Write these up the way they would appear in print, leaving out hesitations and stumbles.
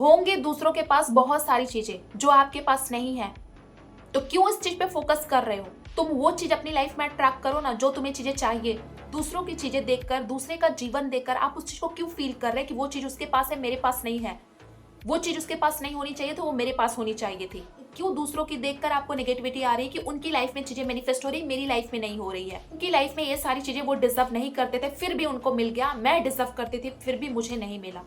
होंगे दूसरों के पास बहुत सारी चीजें जो आपके पास नहीं है, तो क्यों इस चीज पे फोकस कर रहे हो? तुम वो चीज अपनी लाइफ में अट्रैक्ट करो ना जो तुम्हें चीजें चाहिए। दूसरों की चीजें देखकर, दूसरे का जीवन देखकर आप उस चीज को क्यों फील कर रहे हैं कि वो चीज उसके पास है, मेरे पास नहीं है। वो चीज उसके पास नहीं होनी चाहिए तो वो मेरे पास होनी चाहिए थी। क्यों दूसरों की देखकर आपको नेगेटिविटी आ रही है कि उनकी लाइफ में चीजें मैनिफेस्ट हो रही, मेरी लाइफ में नहीं हो रही है। उनकी लाइफ में ये सारी चीजें वो डिजर्व नहीं करते थे, फिर भी उनको मिल गया। मैं डिजर्व करती थी, फिर भी मुझे नहीं मिला।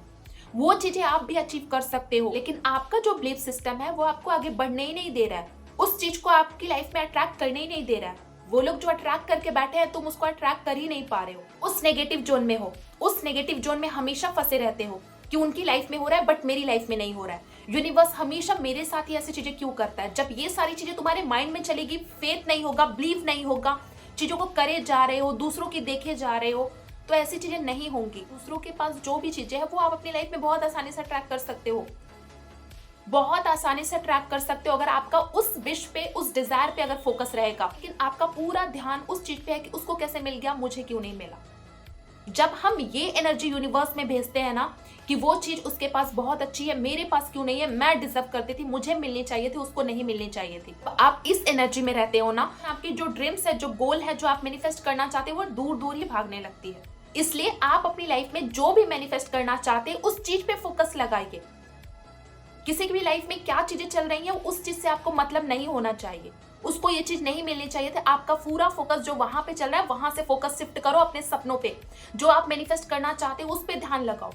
वो चीजें आप भी अचीव कर सकते हो, लेकिन आपका जो बिलीफ सिस्टम है वो आपको आगे बढ़ने ही नहीं दे रहा है। उस चीज को आपकी लाइफ में अट्रैक्ट करने ही नहीं दे रहा है। वो लोग जो अट्रैक्ट करके बैठे हैं, तुम उसको अट्रैक्ट कर ही नहीं पा रहे हो। उस नेगेटिव जोन में हो, उस नेगेटिव जोन में हमेशा फंसे रहते हो कि उनकी लाइफ में हो रहा है बट मेरी लाइफ में नहीं हो रहा है। यूनिवर्स हमेशा मेरे साथ ही ऐसी चीजें क्यों करता है? जब ये सारी चीजें तुम्हारे माइंड में चलेगी, फेथ नहीं होगा, बिलीव नहीं होगा, चीजों को करे जा रहे हो, दूसरों की देखे जा रहे हो, तो ऐसी चीजें नहीं होंगी। दूसरों के पास जो भी चीजें हैं वो आप अपनी लाइफ में बहुत आसानी से अट्रैक्ट कर सकते हो, बहुत आसानी से अट्रैक्ट कर सकते हो अगर आपका उस विश पे, उस डिजायर पे अगर फोकस रहेगा। लेकिन आपका पूरा ध्यान उस चीज पे है कि उसको कैसे मिल गया, मुझे क्यों नहीं मिला। जब हम ये एनर्जी यूनिवर्स में भेजते हैं ना कि वो चीज उसके पास बहुत अच्छी है, मेरे पास क्यों नहीं है, मैं डिजर्व करती थी, मुझे मिलनी चाहिए थी, उसको नहीं मिलनी चाहिए थी। तो आप इस एनर्जी में रहते हो ना, आपकी जो ड्रीम्स है, जो गोल है, जो आप मैनिफेस्ट करना चाहते हो, वो दूर दूर ही भागने लगती है। इसलिए आप अपनी लाइफ में जो भी मैनिफेस्ट करना चाहते हैं उस चीज पे फोकस लगाइए। किसी की भी लाइफ में क्या चीजें चल रही हैं उस चीज से आपको मतलब नहीं होना चाहिए। उसको ये चीज नहीं मिलनी चाहिए थी। आपका पूरा फोकस जो वहां पे चल रहा है वहां से फोकस शिफ्ट करो अपने सपनों पे। जो आप मैनिफेस्ट करना चाहते हो उस पे ध्यान लगाओ।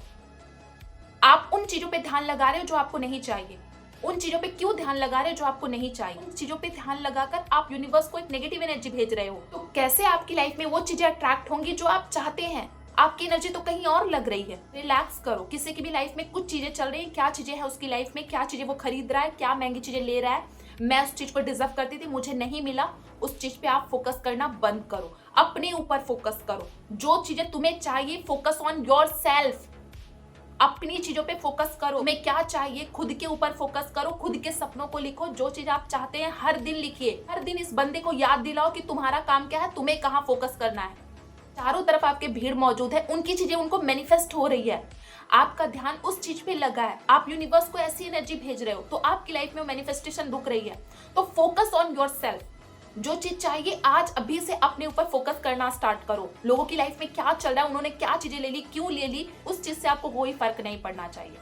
आप उन चीजों पे ध्यान लगा रहे हो जो आपको नहीं चाहिए। उन चीजों पे क्यों ध्यान लगा रहे हो जो आपको नहीं चाहिए? उन चीजों पे ध्यान लगाकर आप यूनिवर्स को एक नेगेटिव एनर्जी भेज रहे हो। तो कैसे आपकी लाइफ में वो चीजें अट्रैक्ट होंगी जो आप चाहते हैं? आपकी एनर्जी तो कहीं और लग रही है। रिलैक्स करो। किसी की भी लाइफ में कुछ चीजें चल रही है, क्या चीजें हैं उसकी लाइफ में, क्या चीजें वो खरीद रहा है, क्या महंगी चीजें ले रहा है, मैं उस चीज को डिजर्व करती थी, मुझे नहीं मिला। उस चीज पे आप फोकस करना बंद करो, अपने ऊपर फोकस करो। जो चीजें तुम्हें चाहिए, फोकस ऑन योर सेल्फ। अपनी चीजों पे फोकस करो। तुम्हें क्या चाहिए, खुद के ऊपर फोकस करो, खुद के सपनों को लिखो। जो चीज आप चाहते हैं हर दिन लिखिए। हर दिन इस बंदे को याद दिलाओ कि तुम्हारा काम क्या है, तुम्हें कहाँ फोकस करना है। चारों तरफ आपके भीड़ मौजूद है, उनकी चीजें उनको मैनिफेस्ट हो रही है, आपका ध्यान उस चीज पे लगा है, आप यूनिवर्स को ऐसी एनर्जी भेज रहे हो, तो आपकी लाइफ में मैनिफेस्टेशन रुक रही है। तो फोकस ऑन योर सेल्फ। जो चीज चाहिए आज अभी से अपने ऊपर फोकस करना स्टार्ट करो। लोगों की लाइफ में क्या चल रहा है, उन्होंने क्या चीजें ले ली, क्यों ले ली, उस चीज से आपको कोई फर्क नहीं पड़ना चाहिए।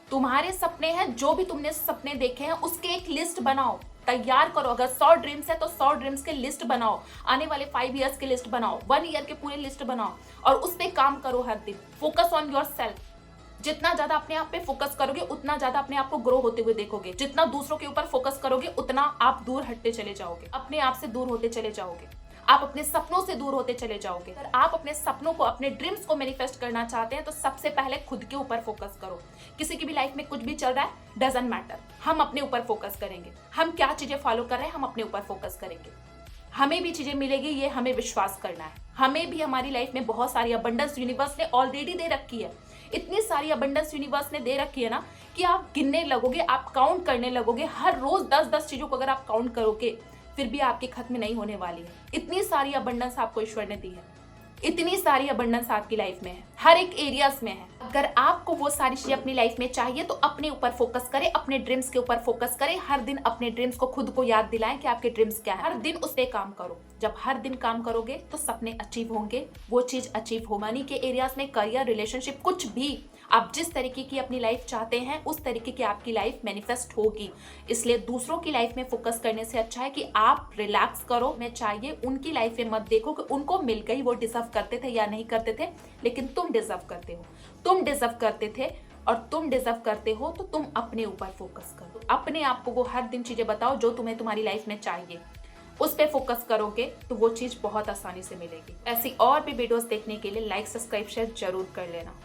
तुम्हारे सपने हैं, जो भी तुमने सपने देखे हैं उसके एक लिस्ट बनाओ, तैयार करो। अगर 100 ड्रीम्स है तो 100 ड्रीम्स के लिस्ट बनाओ। आने वाले 5 ईयर्स के लिस्ट बनाओ, 1 ईयर के पूरे लिस्ट बनाओ और उस पर काम करो हर दिन। Focus on your self. जितना ज्यादा अपने आप पे फोकस करोगे उतना ज्यादा अपने आप को ग्रो होते हुए देखोगे। जितना दूसरों के ऊपर फोकस करोगे उतना आप दूर हटते चले जाओगे, अपने आप से दूर होते चले जाओगे, आप अपने सपनों से दूर होते चले जाओगे। अगर आप अपने सपनों को, अपने ड्रीम्स को मैनिफेस्ट करना चाहते हैं तो सबसे पहले खुद के ऊपर फोकस करो। किसी की भी लाइफ में कुछ भी चल रहा है, डजंट मैटर, हम अपने ऊपर फोकस करेंगे। हम क्या चीजें फॉलो कर रहे हैं, हम अपने ऊपर फोकस करेंगे। हमें भी चीजें मिलेगी, ये हमें विश्वास करना है। हमें भी हमारी लाइफ में बहुत सारी अबंडेंस यूनिवर्स ने ऑलरेडी दे रखी है। इतनी सारी अबंडेंस यूनिवर्स ने दे रखी है ना कि आप गिनने लगोगे, आप काउंट करने लगोगे। हर रोज 10-10 चीजों को अगर आप काउंट करोगे फिर भी आपकी खत्म नहीं होने वाली है। इतनी सारी अबंडेंस आपको ईश्वर ने दी है, इतनी सारी अबंडेंस आपकी लाइफ में है, हर एक एरियाज में है। अगर आपको वो सारी चीजें अपनी लाइफ में चाहिए तो अपने ऊपर फोकस करें, अपने ड्रीम्स के ऊपर फोकस करें। हर दिन अपने ड्रीम्स को खुद को याद दिलाएं कि आपके ड्रीम्स क्या है। हर दिन उस पर काम करो। जब हर दिन काम करोगे तो सपने अचीव होंगे, वो चीज अचीव हो। मनी के एरियाज में, करियर, रिलेशनशिप, कुछ भी आप जिस तरीके की अपनी लाइफ चाहते हैं उस तरीके की आपकी लाइफ मैनिफेस्ट होगी। इसलिए दूसरों की लाइफ में फोकस करने से अच्छा है कि आप रिलैक्स करो। मैं चाहिए उनकी लाइफ में मत देखो कि उनको मिल गई, वो डिजर्व करते थे या नहीं करते थे, लेकिन तुम डिजर्व करते हो, तुम डिजर्व करते थे और तुम डिजर्व करते हो। तो तुम अपने ऊपर फोकस करो, अपने आप को वो हर दिन चीजें बताओ जो तुम्हें तुम्हारी लाइफ में चाहिए। उस पर फोकस करोगे तो वो चीज बहुत आसानी से मिलेगी। ऐसी और भी वीडियोस देखने के लिए लाइक, सब्सक्राइब, शेयर जरूर कर लेना।